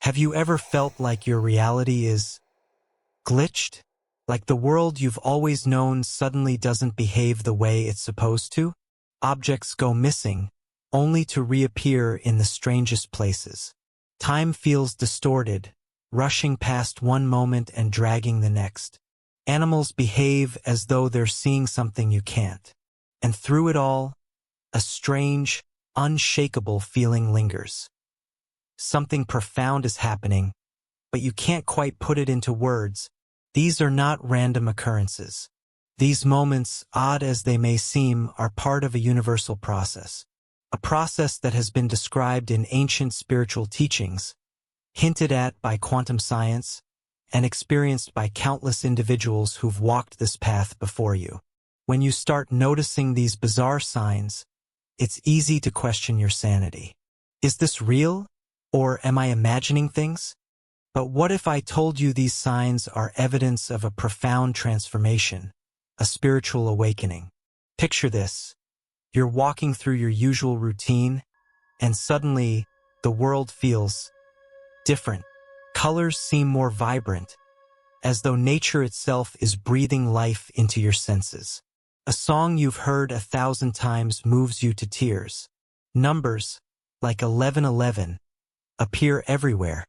Have you ever felt like your reality is glitched? Like the world you've always known suddenly doesn't behave the way it's supposed to? Objects go missing, only to reappear in the strangest places. Time feels distorted, rushing past one moment and dragging the next. Animals behave as though they're seeing something you can't. And through it all, a strange, unshakable feeling lingers. Something profound is happening, but you can't quite put it into words. These are not random occurrences. These moments, odd as they may seem, are part of a universal process. A process that has been described in ancient spiritual teachings, hinted at by quantum science, and experienced by countless individuals who've walked this path before you. When you start noticing these bizarre signs, it's easy to question your sanity. Is this real? Or am I imagining things? But what if I told you these signs are evidence of a profound transformation, a spiritual awakening? Picture this. You're walking through your usual routine, and suddenly the world feels different. Colors seem more vibrant, as though nature itself is breathing life into your senses. A song you've heard 1,000 times moves you to tears. Numbers, like 1111, appear everywhere,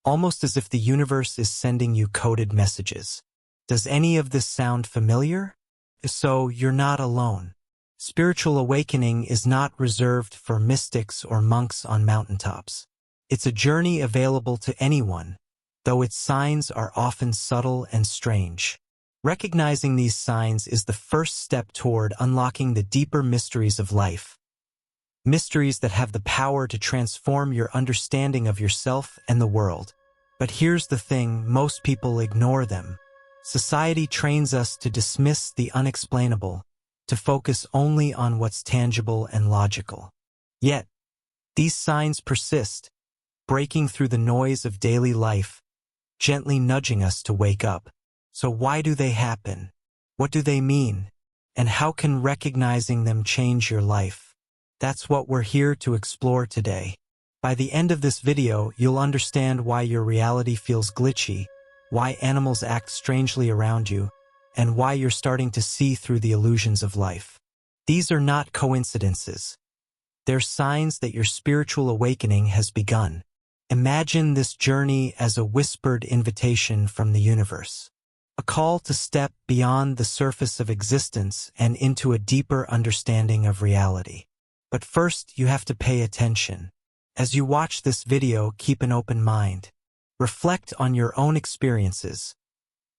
almost as if the universe is sending you coded messages. Does any of this sound familiar? If so, you're not alone. Spiritual awakening is not reserved for mystics or monks on mountaintops. It's a journey available to anyone, though its signs are often subtle and strange. Recognizing these signs is the first step toward unlocking the deeper mysteries of life. Mysteries that have the power to transform your understanding of yourself and the world. But here's the thing, most people ignore them. Society trains us to dismiss the unexplainable, to focus only on what's tangible and logical. Yet, these signs persist, breaking through the noise of daily life, gently nudging us to wake up. So why do they happen? What do they mean? And how can recognizing them change your life? That's what we're here to explore today. By the end of this video, you'll understand why your reality feels glitchy, why animals act strangely around you, and why you're starting to see through the illusions of life. These are not coincidences. They're signs that your spiritual awakening has begun. Imagine this journey as a whispered invitation from the universe. A call to step beyond the surface of existence and into a deeper understanding of reality. But first, you have to pay attention. As you watch this video, keep an open mind. Reflect on your own experiences.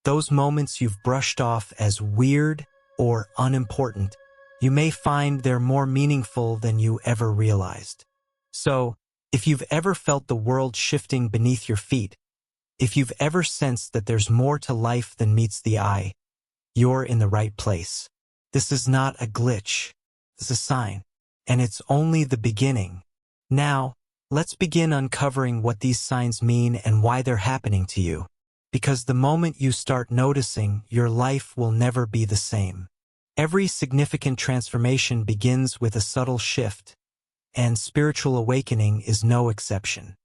Those moments you've brushed off as weird or unimportant, you may find they're more meaningful than you ever realized. So, if you've ever felt the world shifting beneath your feet, if you've ever sensed that there's more to life than meets the eye, you're in the right place. This is not a glitch. It's a sign. And it's only the beginning. Now, let's begin uncovering what these signs mean and why they're happening to you. Because the moment you start noticing, your life will never be the same. Every significant transformation begins with a subtle shift, and spiritual awakening is no exception.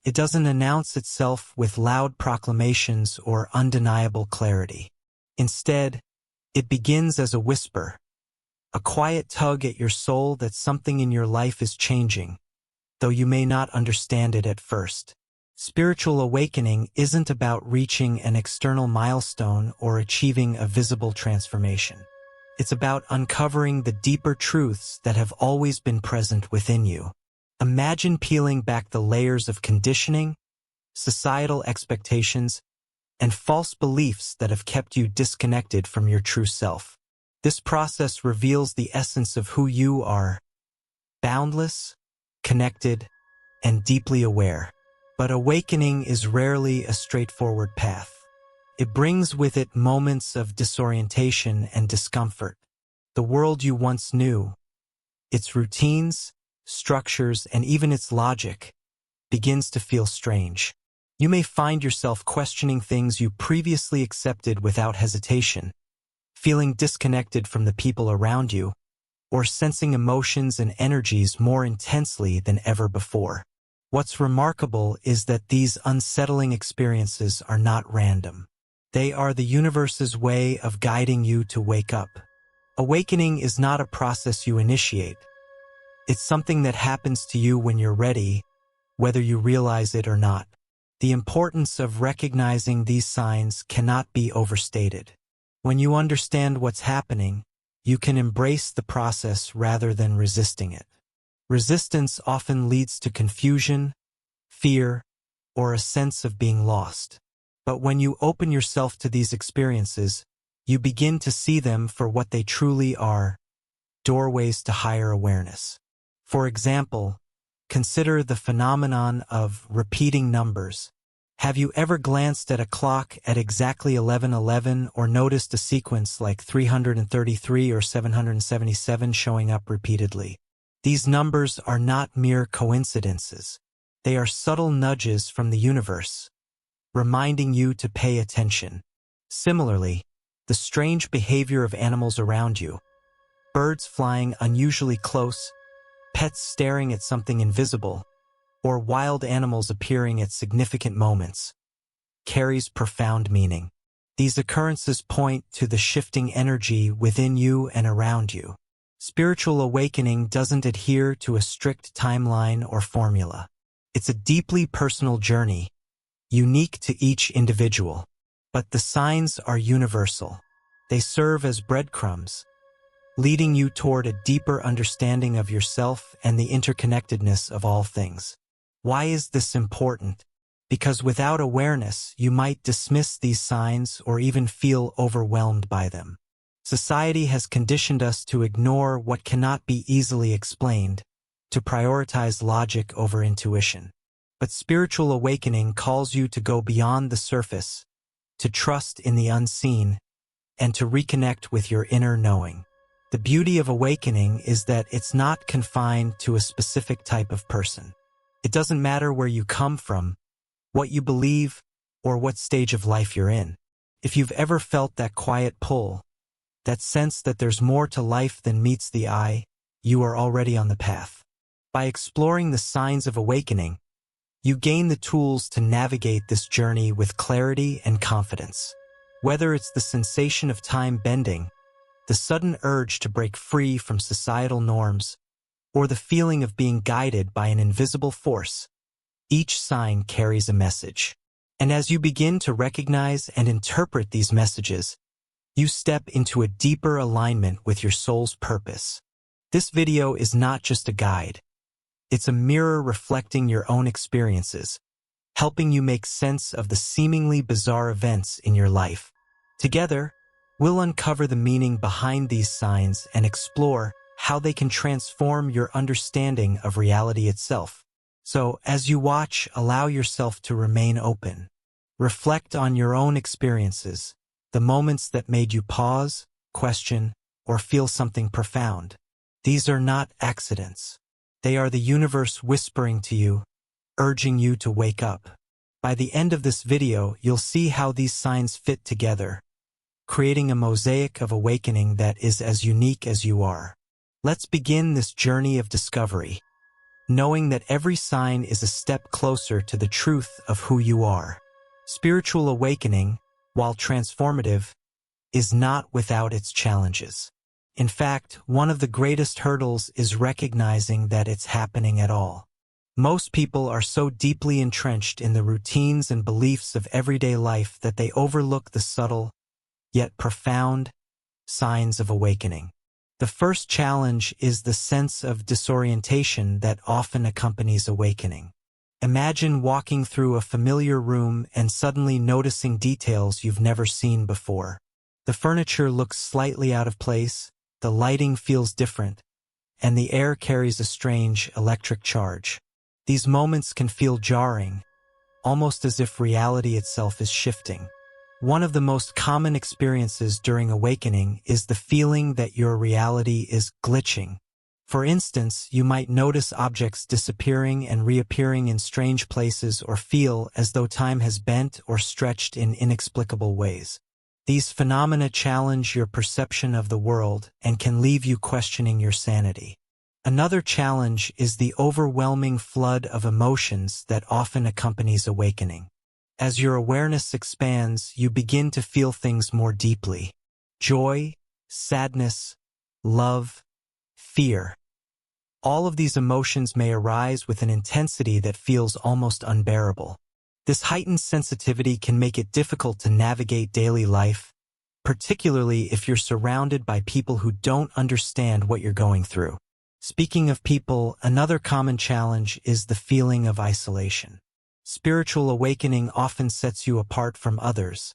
It doesn't announce itself with loud proclamations or undeniable clarity. Instead, it begins as a whisper, a quiet tug at your soul that something in your life is changing, though you may not understand it at first. Spiritual awakening isn't about reaching an external milestone or achieving a visible transformation. It's about uncovering the deeper truths that have always been present within you. Imagine peeling back the layers of conditioning, societal expectations, and false beliefs that have kept you disconnected from your true self. This process reveals the essence of who you are: boundless, connected, and deeply aware. But awakening is rarely a straightforward path. It brings with it moments of disorientation and discomfort. The world you once knew, its routines, structures, and even its logic, begins to feel strange. You may find yourself questioning things you previously accepted without hesitation, feeling disconnected from the people around you, or sensing emotions and energies more intensely than ever before. What's remarkable is that these unsettling experiences are not random. They are the universe's way of guiding you to wake up. Awakening is not a process you initiate. It's something that happens to you when you're ready, whether you realize it or not. The importance of recognizing these signs cannot be overstated. When you understand what's happening, you can embrace the process rather than resisting it. Resistance often leads to confusion, fear, or a sense of being lost. But when you open yourself to these experiences, you begin to see them for what they truly are, doorways to higher awareness. For example, consider the phenomenon of repeating numbers. Have you ever glanced at a clock at exactly 11:11 or noticed a sequence like 333 or 777 showing up repeatedly? These numbers are not mere coincidences. They are subtle nudges from the universe, reminding you to pay attention. Similarly, the strange behavior of animals around you, birds flying unusually close, pets staring at something invisible, or wild animals appearing at significant moments, carries profound meaning. These occurrences point to the shifting energy within you and around you. Spiritual awakening doesn't adhere to a strict timeline or formula. It's a deeply personal journey, unique to each individual. But the signs are universal. They serve as breadcrumbs, leading you toward a deeper understanding of yourself and the interconnectedness of all things. Why is this important? Because without awareness, you might dismiss these signs or even feel overwhelmed by them. Society has conditioned us to ignore what cannot be easily explained, to prioritize logic over intuition. But spiritual awakening calls you to go beyond the surface, to trust in the unseen, and to reconnect with your inner knowing. The beauty of awakening is that it's not confined to a specific type of person. It doesn't matter where you come from, what you believe, or what stage of life you're in. If you've ever felt that quiet pull, that sense that there's more to life than meets the eye, you are already on the path. By exploring the signs of awakening, you gain the tools to navigate this journey with clarity and confidence. Whether it's the sensation of time bending, the sudden urge to break free from societal norms, or the feeling of being guided by an invisible force, each sign carries a message. And as you begin to recognize and interpret these messages, you step into a deeper alignment with your soul's purpose. This video is not just a guide. It's a mirror reflecting your own experiences, helping you make sense of the seemingly bizarre events in your life. Together, we'll uncover the meaning behind these signs and explore how they can transform your understanding of reality itself. So, as you watch, allow yourself to remain open. Reflect on your own experiences, the moments that made you pause, question, or feel something profound. These are not accidents. They are the universe whispering to you, urging you to wake up. By the end of this video, you'll see how these signs fit together, creating a mosaic of awakening that is as unique as you are. Let's begin this journey of discovery, knowing that every sign is a step closer to the truth of who you are. Spiritual awakening, while transformative, is not without its challenges. In fact, one of the greatest hurdles is recognizing that it's happening at all. Most people are so deeply entrenched in the routines and beliefs of everyday life that they overlook the subtle, yet profound, signs of awakening. The first challenge is the sense of disorientation that often accompanies awakening. Imagine walking through a familiar room and suddenly noticing details you've never seen before. The furniture looks slightly out of place, the lighting feels different, and the air carries a strange electric charge. These moments can feel jarring, almost as if reality itself is shifting. One of the most common experiences during awakening is the feeling that your reality is glitching. For instance, you might notice objects disappearing and reappearing in strange places or feel as though time has bent or stretched in inexplicable ways. These phenomena challenge your perception of the world and can leave you questioning your sanity. Another challenge is the overwhelming flood of emotions that often accompanies awakening. As your awareness expands, you begin to feel things more deeply. Joy, sadness, love, fear. All of these emotions may arise with an intensity that feels almost unbearable. This heightened sensitivity can make it difficult to navigate daily life, particularly if you're surrounded by people who don't understand what you're going through. Speaking of people, another common challenge is the feeling of isolation. Spiritual awakening often sets you apart from others,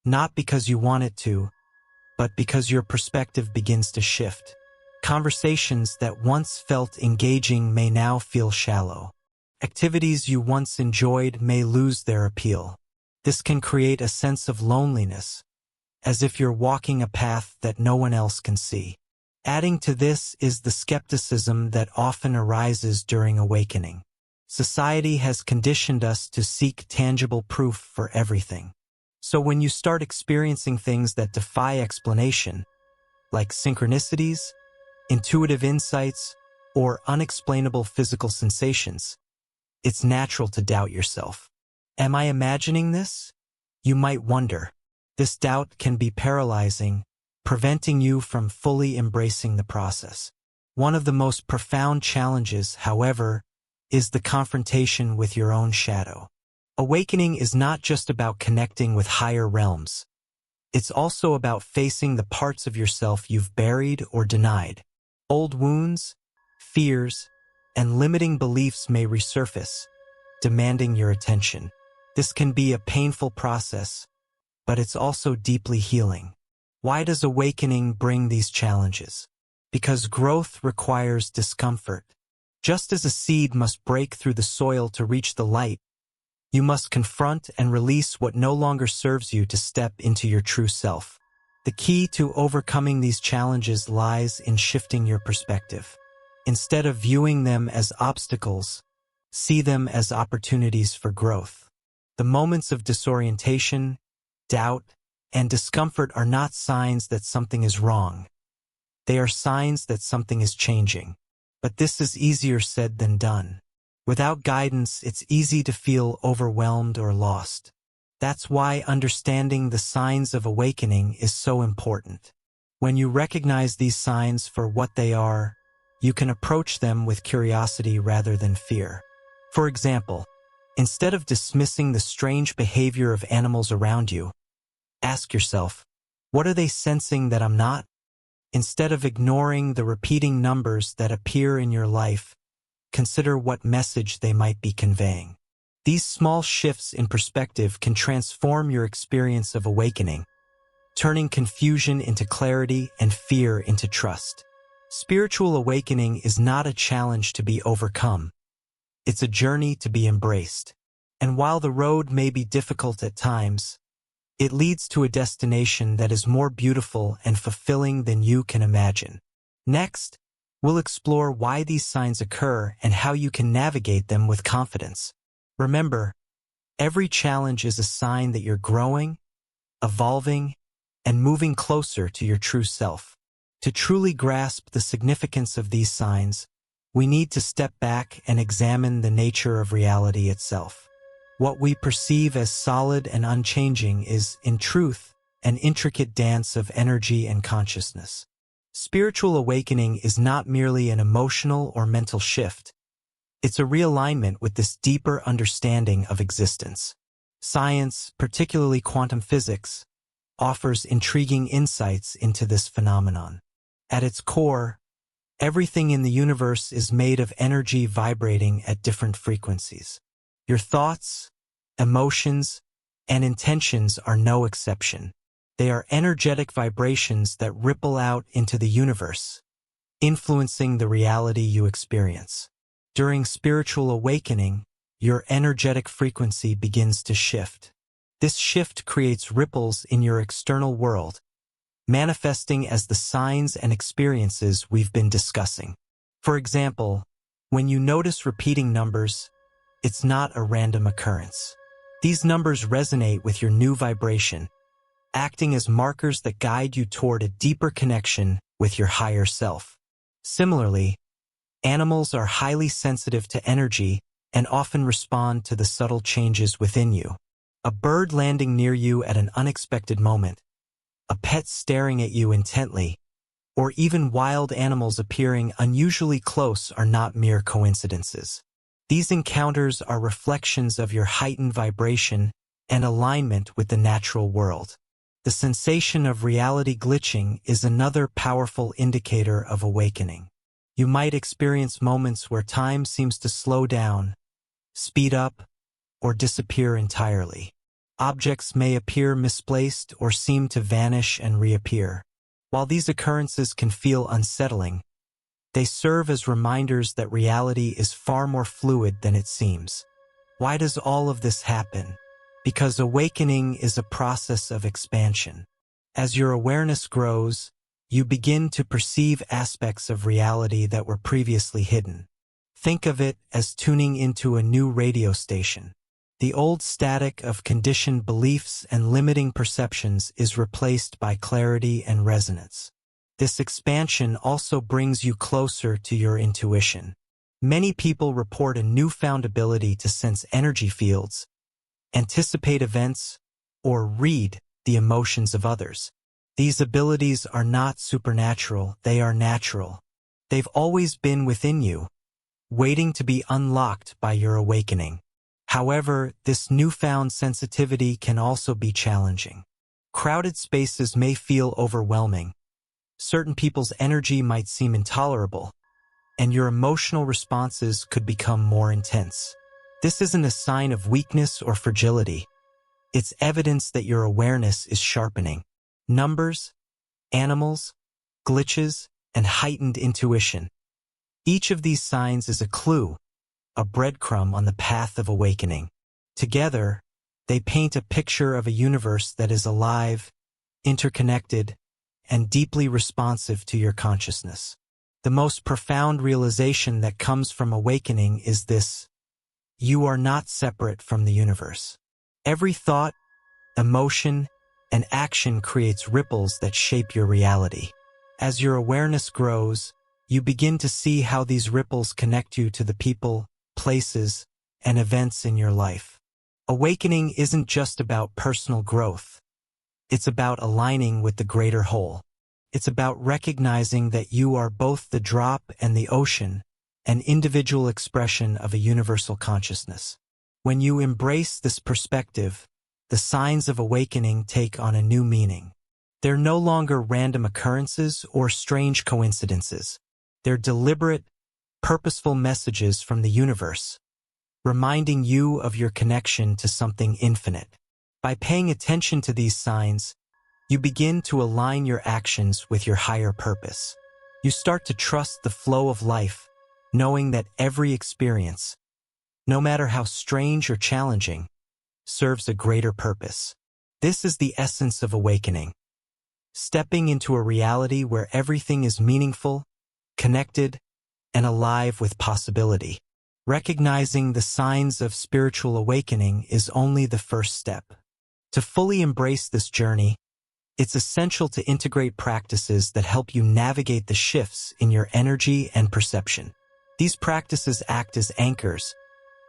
not because you want it to, but because your perspective begins to shift. Conversations that once felt engaging may now feel shallow. Activities you once enjoyed may lose their appeal. This can create a sense of loneliness, as if you're walking a path that no one else can see. Adding to this is the skepticism that often arises during awakening. Society has conditioned us to seek tangible proof for everything. So when you start experiencing things that defy explanation, like synchronicities, intuitive insights, or unexplainable physical sensations, it's natural to doubt yourself. Am I imagining this? You might wonder. This doubt can be paralyzing, preventing you from fully embracing the process. One of the most profound challenges, however, is the confrontation with your own shadow. Awakening is not just about connecting with higher realms. It's also about facing the parts of yourself you've buried or denied. Old wounds, fears, and limiting beliefs may resurface, demanding your attention. This can be a painful process, but it's also deeply healing. Why does awakening bring these challenges? Because growth requires discomfort. Just as a seed must break through the soil to reach the light, you must confront and release what no longer serves you to step into your true self. The key to overcoming these challenges lies in shifting your perspective. Instead of viewing them as obstacles, see them as opportunities for growth. The moments of disorientation, doubt, and discomfort are not signs that something is wrong. They are signs that something is changing. But this is easier said than done. Without guidance, it's easy to feel overwhelmed or lost. That's why understanding the signs of awakening is so important. When you recognize these signs for what they are, you can approach them with curiosity rather than fear. For example, instead of dismissing the strange behavior of animals around you, ask yourself, what are they sensing that I'm not? Instead of ignoring the repeating numbers that appear in your life, consider what message they might be conveying. These small shifts in perspective can transform your experience of awakening, turning confusion into clarity and fear into trust. Spiritual awakening is not a challenge to be overcome. It's a journey to be embraced. And while the road may be difficult at times, it leads to a destination that is more beautiful and fulfilling than you can imagine. Next, we'll explore why these signs occur and how you can navigate them with confidence. Remember, every challenge is a sign that you're growing, evolving, and moving closer to your true self. To truly grasp the significance of these signs, we need to step back and examine the nature of reality itself. What we perceive as solid and unchanging is, in truth, an intricate dance of energy and consciousness. Spiritual awakening is not merely an emotional or mental shift. It's a realignment with this deeper understanding of existence. Science, particularly quantum physics, offers intriguing insights into this phenomenon. At its core, everything in the universe is made of energy vibrating at different frequencies. Your thoughts, emotions, and intentions are no exception. They are energetic vibrations that ripple out into the universe, influencing the reality you experience. During spiritual awakening, your energetic frequency begins to shift. This shift creates ripples in your external world, manifesting as the signs and experiences we've been discussing. For example, when you notice repeating numbers, it's not a random occurrence. These numbers resonate with your new vibration, acting as markers that guide you toward a deeper connection with your higher self. Similarly, Animals are highly sensitive to energy and often respond to the subtle changes within you. A bird landing near you at an unexpected moment, a pet staring at you intently, or even wild animals appearing unusually close are not mere coincidences. These encounters are reflections of your heightened vibration and alignment with the natural world. The sensation of reality glitching is another powerful indicator of awakening. You might experience moments where time seems to slow down, speed up, or disappear entirely. Objects may appear misplaced or seem to vanish and reappear. While these occurrences can feel unsettling, they serve as reminders that reality is far more fluid than it seems. Why does all of this happen? Because awakening is a process of expansion. As your awareness grows, you begin to perceive aspects of reality that were previously hidden. Think of it as tuning into a new radio station. The old static of conditioned beliefs and limiting perceptions is replaced by clarity and resonance. This expansion also brings you closer to your intuition. Many people report a newfound ability to sense energy fields, anticipate events, or read the emotions of others. These abilities are not supernatural, they are natural. They've always been within you, waiting to be unlocked by your awakening. However, this newfound sensitivity can also be challenging. Crowded spaces may feel overwhelming. Certain people's energy might seem intolerable, and your emotional responses could become more intense. This isn't a sign of weakness or fragility. It's evidence that your awareness is sharpening. Numbers, animals, glitches, and heightened intuition. Each of these signs is a clue, a breadcrumb on the path of awakening. Together, they paint a picture of a universe that is alive, interconnected, and deeply responsive to your consciousness. The most profound realization that comes from awakening is this: you are not separate from the universe. Every thought, emotion, and action creates ripples that shape your reality. As your awareness grows, you begin to see how these ripples connect you to the people, places, and events in your life. Awakening isn't just about personal growth. It's about aligning with the greater whole. It's about recognizing that you are both the drop and the ocean, an individual expression of a universal consciousness. When you embrace this perspective, the signs of awakening take on a new meaning. They're no longer random occurrences or strange coincidences. They're deliberate, purposeful messages from the universe, reminding you of your connection to something infinite. By paying attention to these signs, you begin to align your actions with your higher purpose. You start to trust the flow of life, knowing that every experience, no matter how strange or challenging, serves a greater purpose. This is the essence of awakening. Stepping into a reality where everything is meaningful, connected, and alive with possibility. Recognizing the signs of spiritual awakening is only the first step. To fully embrace this journey, it's essential to integrate practices that help you navigate the shifts in your energy and perception. These practices act as anchors,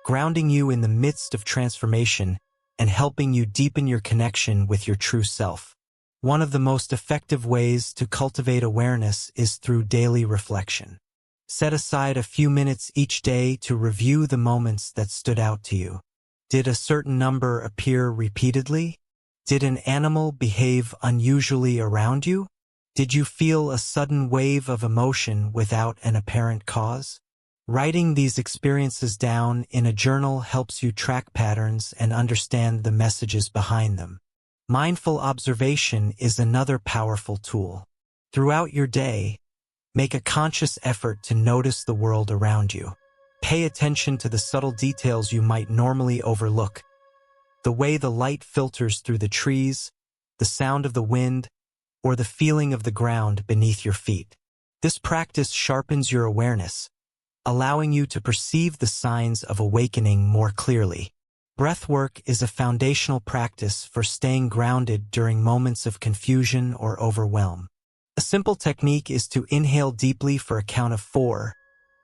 grounding you in the midst of transformation and helping you deepen your connection with your true self. One of the most effective ways to cultivate awareness is through daily reflection. Set aside a few minutes each day to review the moments that stood out to you. Did a certain number appear repeatedly? Did an animal behave unusually around you? Did you feel a sudden wave of emotion without an apparent cause? Writing these experiences down in a journal helps you track patterns and understand the messages behind them. Mindful observation is another powerful tool. Throughout your day, make a conscious effort to notice the world around you. Pay attention to the subtle details you might normally overlook. The way the light filters through the trees, the sound of the wind, or the feeling of the ground beneath your feet. This practice sharpens your awareness, allowing you to perceive the signs of awakening more clearly. Breathwork is a foundational practice for staying grounded during moments of confusion or overwhelm. A simple technique is to inhale deeply for a count of 4,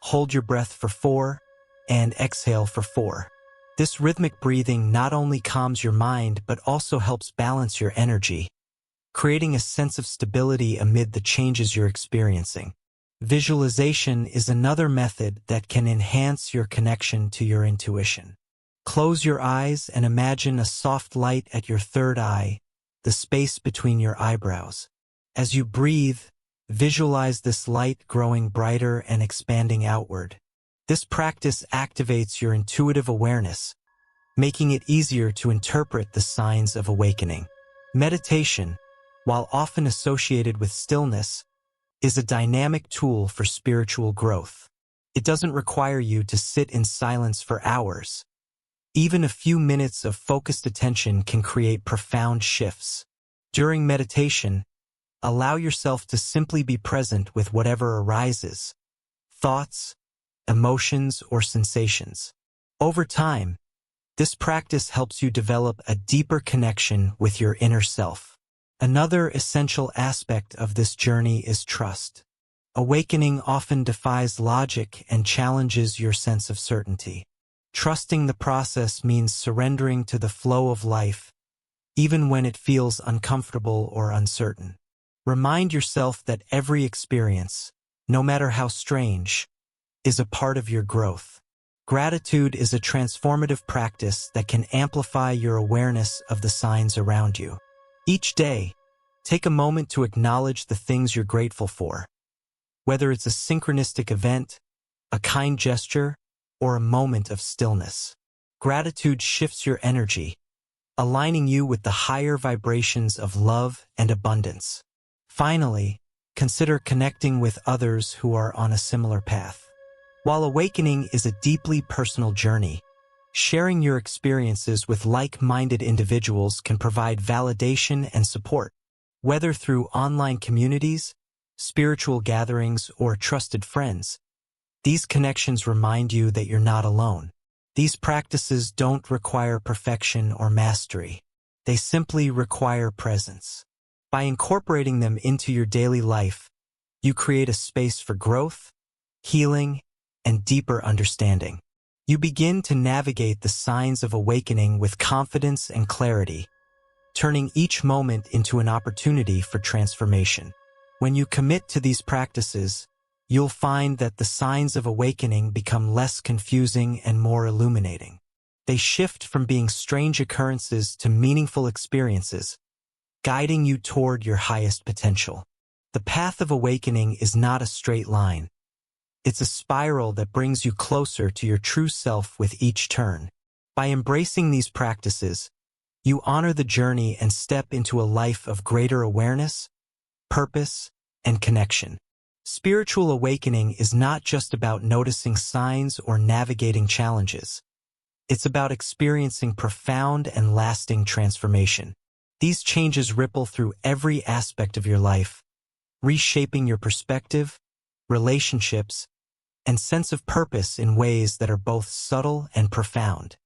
hold your breath for 4, and exhale for 4. This rhythmic breathing not only calms your mind but also helps balance your energy, creating a sense of stability amid the changes you're experiencing. Visualization is another method that can enhance your connection to your intuition. Close your eyes and imagine a soft light at your third eye, the space between your eyebrows. As you breathe, visualize this light growing brighter and expanding outward. This practice activates your intuitive awareness, making it easier to interpret the signs of awakening. Meditation, while often associated with stillness, is a dynamic tool for spiritual growth. It doesn't require you to sit in silence for hours. Even a few minutes of focused attention can create profound shifts. During meditation, allow yourself to simply be present with whatever arises, thoughts, emotions, or sensations. Over time, this practice helps you develop a deeper connection with your inner self. Another essential aspect of this journey is trust. Awakening often defies logic and challenges your sense of certainty. Trusting the process means surrendering to the flow of life, even when it feels uncomfortable or uncertain. Remind yourself that every experience, no matter how strange, is a part of your growth. Gratitude is a transformative practice that can amplify your awareness of the signs around you. Each day, take a moment to acknowledge the things you're grateful for. Whether it's a synchronistic event, a kind gesture, or a moment of stillness. Gratitude shifts your energy, aligning you with the higher vibrations of love and abundance. Finally, consider connecting with others who are on a similar path. While awakening is a deeply personal journey, sharing your experiences with like-minded individuals can provide validation and support. Whether through online communities, spiritual gatherings, or trusted friends, these connections remind you that you're not alone. These practices don't require perfection or mastery. They simply require presence. By incorporating them into your daily life, you create a space for growth, healing, and deeper understanding. You begin to navigate the signs of awakening with confidence and clarity, turning each moment into an opportunity for transformation. When you commit to these practices, you'll find that the signs of awakening become less confusing and more illuminating. They shift from being strange occurrences to meaningful experiences, guiding you toward your highest potential. The path of awakening is not a straight line. It's a spiral that brings you closer to your true self with each turn. By embracing these practices, you honor the journey and step into a life of greater awareness, purpose, and connection. Spiritual awakening is not just about noticing signs or navigating challenges. It's about experiencing profound and lasting transformation. These changes ripple through every aspect of your life, reshaping your perspective, relationships, and sense of purpose in ways that are both subtle and profound.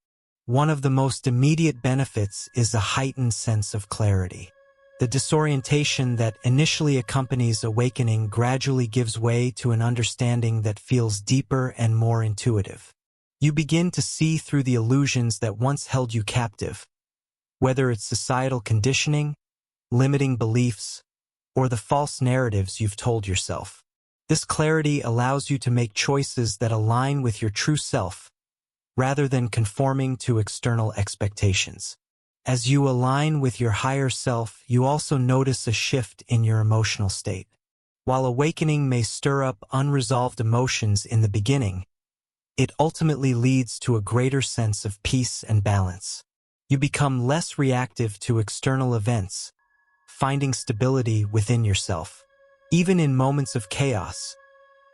One of the most immediate benefits is a heightened sense of clarity. The disorientation that initially accompanies awakening gradually gives way to an understanding that feels deeper and more intuitive. You begin to see through the illusions that once held you captive, whether it's societal conditioning, limiting beliefs, or the false narratives you've told yourself. This clarity allows you to make choices that align with your true self, rather than conforming to external expectations. As you align with your higher self, you also notice a shift in your emotional state. While awakening may stir up unresolved emotions in the beginning, it ultimately leads to a greater sense of peace and balance. You become less reactive to external events, finding stability within yourself. Even in moments of chaos,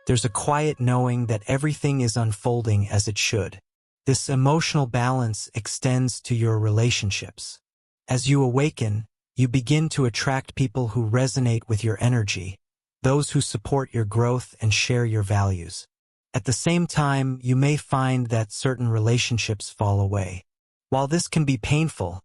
there's a quiet knowing that everything is unfolding as it should. This emotional balance extends to your relationships. As you awaken, you begin to attract people who resonate with your energy, those who support your growth and share your values. At the same time, you may find that certain relationships fall away. While this can be painful,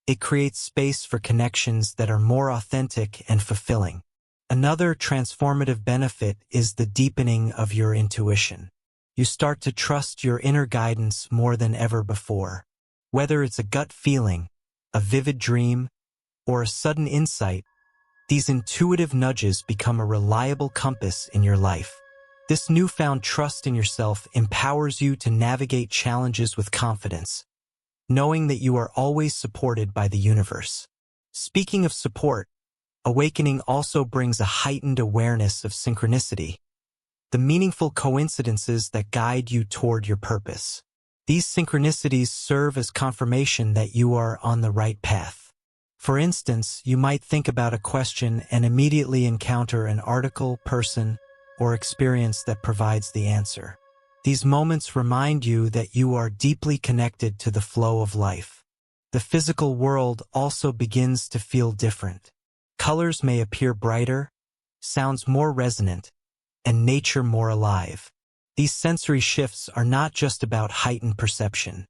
it creates space for connections that are more authentic and fulfilling. Another transformative benefit is the deepening of your intuition. You start to trust your inner guidance more than ever before. Whether it's a gut feeling, a vivid dream, or a sudden insight, these intuitive nudges become a reliable compass in your life. This newfound trust in yourself empowers you to navigate challenges with confidence, knowing that you are always supported by the universe. Speaking of support, awakening also brings a heightened awareness of synchronicity, the meaningful coincidences that guide you toward your purpose. These synchronicities serve as confirmation that you are on the right path. For instance, you might think about a question and immediately encounter an article, person, or experience that provides the answer. These moments remind you that you are deeply connected to the flow of life. The physical world also begins to feel different. Colors may appear brighter, sounds more resonant, and nature more alive. These sensory shifts are not just about heightened perception.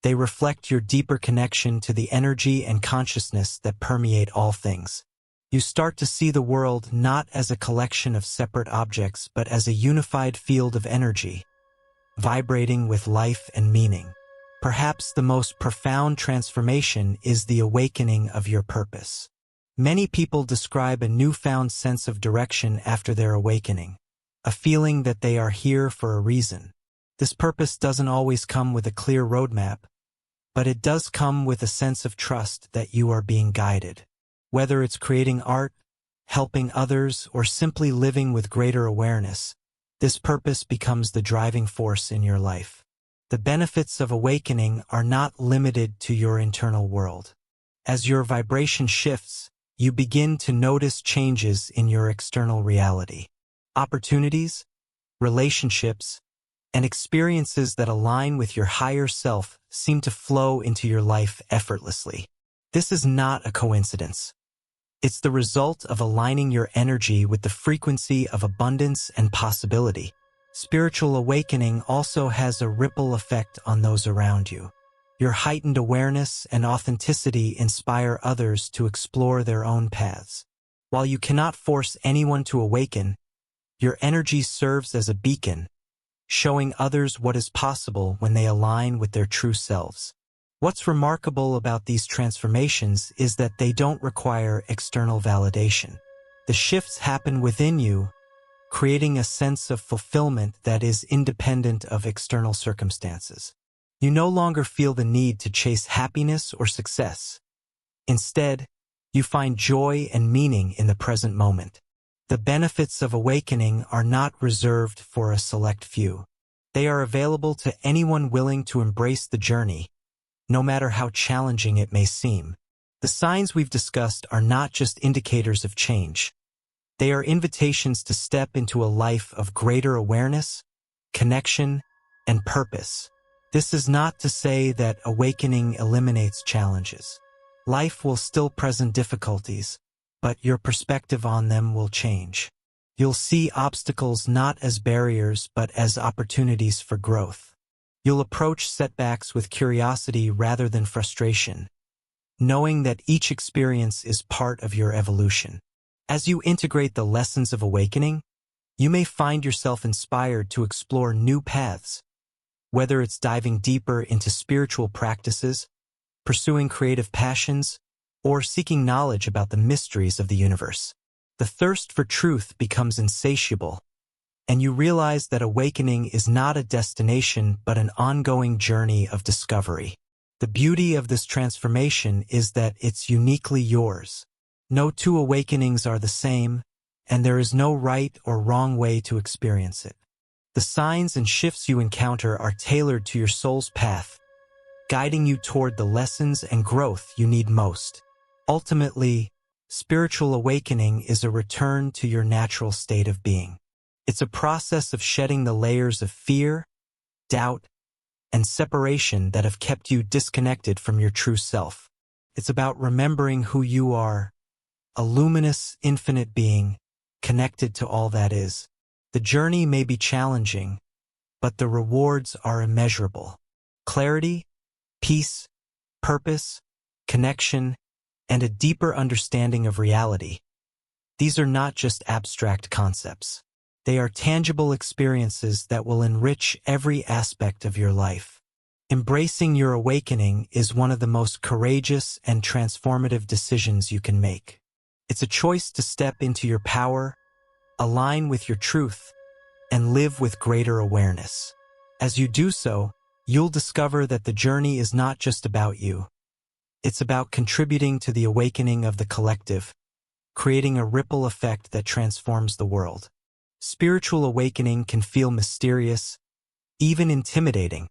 They reflect your deeper connection to the energy and consciousness that permeate all things. You start to see the world not as a collection of separate objects but as a unified field of energy, vibrating with life and meaning. Perhaps the most profound transformation is the awakening of your purpose. Many people describe a newfound sense of direction after their awakening, a feeling that they are here for a reason. This purpose doesn't always come with a clear roadmap, but it does come with a sense of trust that you are being guided. Whether it's creating art, helping others, or simply living with greater awareness, this purpose becomes the driving force in your life. The benefits of awakening are not limited to your internal world. As your vibration shifts, you begin to notice changes in your external reality. Opportunities, relationships, and experiences that align with your higher self seem to flow into your life effortlessly. This is not a coincidence. It's the result of aligning your energy with the frequency of abundance and possibility. Spiritual awakening also has a ripple effect on those around you. Your heightened awareness and authenticity inspire others to explore their own paths. While you cannot force anyone to awaken, your energy serves as a beacon, showing others what is possible when they align with their true selves. What's remarkable about these transformations is that they don't require external validation. The shifts happen within you, creating a sense of fulfillment that is independent of external circumstances. You no longer feel the need to chase happiness or success. Instead, you find joy and meaning in the present moment. The benefits of awakening are not reserved for a select few. They are available to anyone willing to embrace the journey, no matter how challenging it may seem. The signs we've discussed are not just indicators of change. They are invitations to step into a life of greater awareness, connection, and purpose. This is not to say that awakening eliminates challenges. Life will still present difficulties, but your perspective on them will change. You'll see obstacles not as barriers but as opportunities for growth. You'll approach setbacks with curiosity rather than frustration, knowing that each experience is part of your evolution. As you integrate the lessons of awakening, you may find yourself inspired to explore new paths, whether it's diving deeper into spiritual practices, pursuing creative passions, or seeking knowledge about the mysteries of the universe. The thirst for truth becomes insatiable, and you realize that awakening is not a destination but an ongoing journey of discovery. The beauty of this transformation is that it's uniquely yours. No two awakenings are the same, and there is no right or wrong way to experience it. The signs and shifts you encounter are tailored to your soul's path, guiding you toward the lessons and growth you need most. Ultimately, spiritual awakening is a return to your natural state of being. It's a process of shedding the layers of fear, doubt, and separation that have kept you disconnected from your true self. It's about remembering who you are, a luminous, infinite being, connected to all that is. The journey may be challenging, but the rewards are immeasurable. Clarity, peace, purpose, connection, and a deeper understanding of reality. These are not just abstract concepts. They are tangible experiences that will enrich every aspect of your life. Embracing your awakening is one of the most courageous and transformative decisions you can make. It's a choice to step into your power, align with your truth, and live with greater awareness. As you do so, you'll discover that the journey is not just about you. It's about contributing to the awakening of the collective, creating a ripple effect that transforms the world. Spiritual awakening can feel mysterious, even intimidating,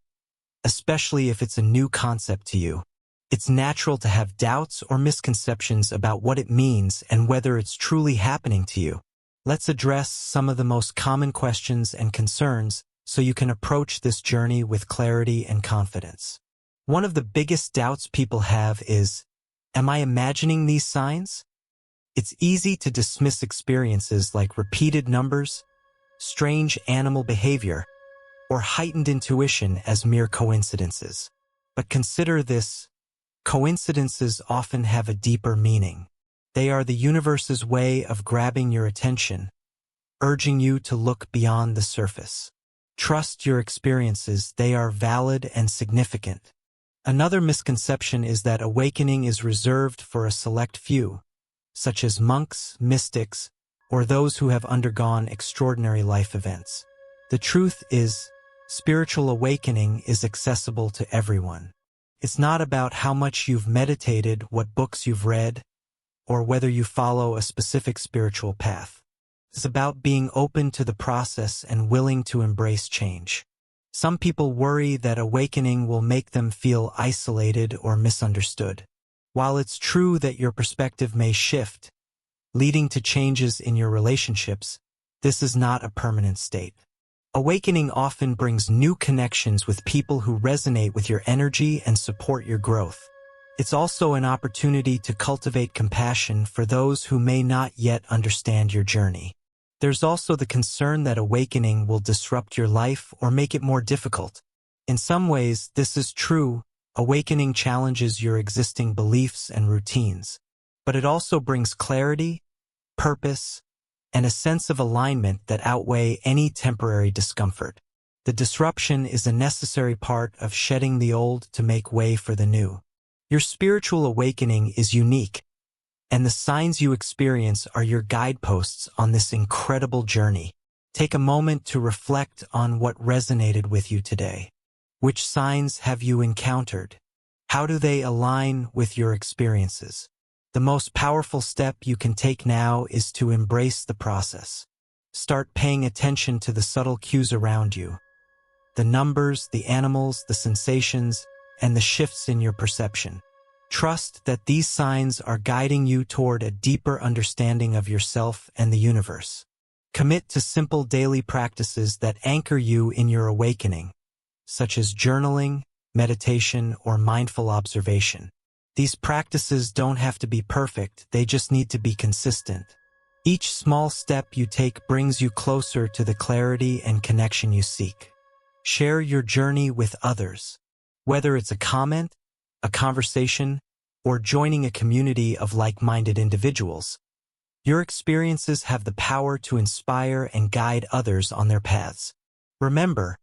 especially if it's a new concept to you. It's natural to have doubts or misconceptions about what it means and whether it's truly happening to you. Let's address some of the most common questions and concerns so you can approach this journey with clarity and confidence. One of the biggest doubts people have is, am I imagining these signs? It's easy to dismiss experiences like repeated numbers, strange animal behavior, or heightened intuition as mere coincidences. But consider this: coincidences often have a deeper meaning. They are the universe's way of grabbing your attention, urging you to look beyond the surface. Trust your experiences; they are valid and significant. Another misconception is that awakening is reserved for a select few, such as monks, mystics, or those who have undergone extraordinary life events. The truth is, spiritual awakening is accessible to everyone. It's not about how much you've meditated, what books you've read, or whether you follow a specific spiritual path. It's about being open to the process and willing to embrace change. Some people worry that awakening will make them feel isolated or misunderstood. While it's true that your perspective may shift, leading to changes in your relationships, this is not a permanent state. Awakening often brings new connections with people who resonate with your energy and support your growth. It's also an opportunity to cultivate compassion for those who may not yet understand your journey. There's also the concern that awakening will disrupt your life or make it more difficult. In some ways, this is true. Awakening challenges your existing beliefs and routines, but it also brings clarity, purpose, and a sense of alignment that outweigh any temporary discomfort. The disruption is a necessary part of shedding the old to make way for the new. Your spiritual awakening is unique, and the signs you experience are your guideposts on this incredible journey. Take a moment to reflect on what resonated with you today. Which signs have you encountered? How do they align with your experiences? The most powerful step you can take now is to embrace the process. Start paying attention to the subtle cues around you. The numbers, the animals, the sensations, and the shifts in your perception. Trust that these signs are guiding you toward a deeper understanding of yourself and the universe. Commit to simple daily practices that anchor you in your awakening, such as journaling, meditation, or mindful observation. These practices don't have to be perfect, they just need to be consistent. Each small step you take brings you closer to the clarity and connection you seek. Share your journey with others. Whether it's a comment, a conversation, or joining a community of like-minded individuals, your experiences have the power to inspire and guide others on their paths. Remember,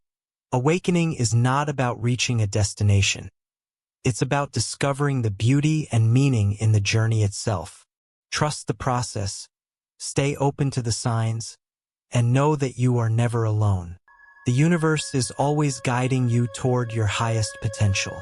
awakening is not about reaching a destination. It's about discovering the beauty and meaning in the journey itself. Trust the process, stay open to the signs, and know that you are never alone. The universe is always guiding you toward your highest potential.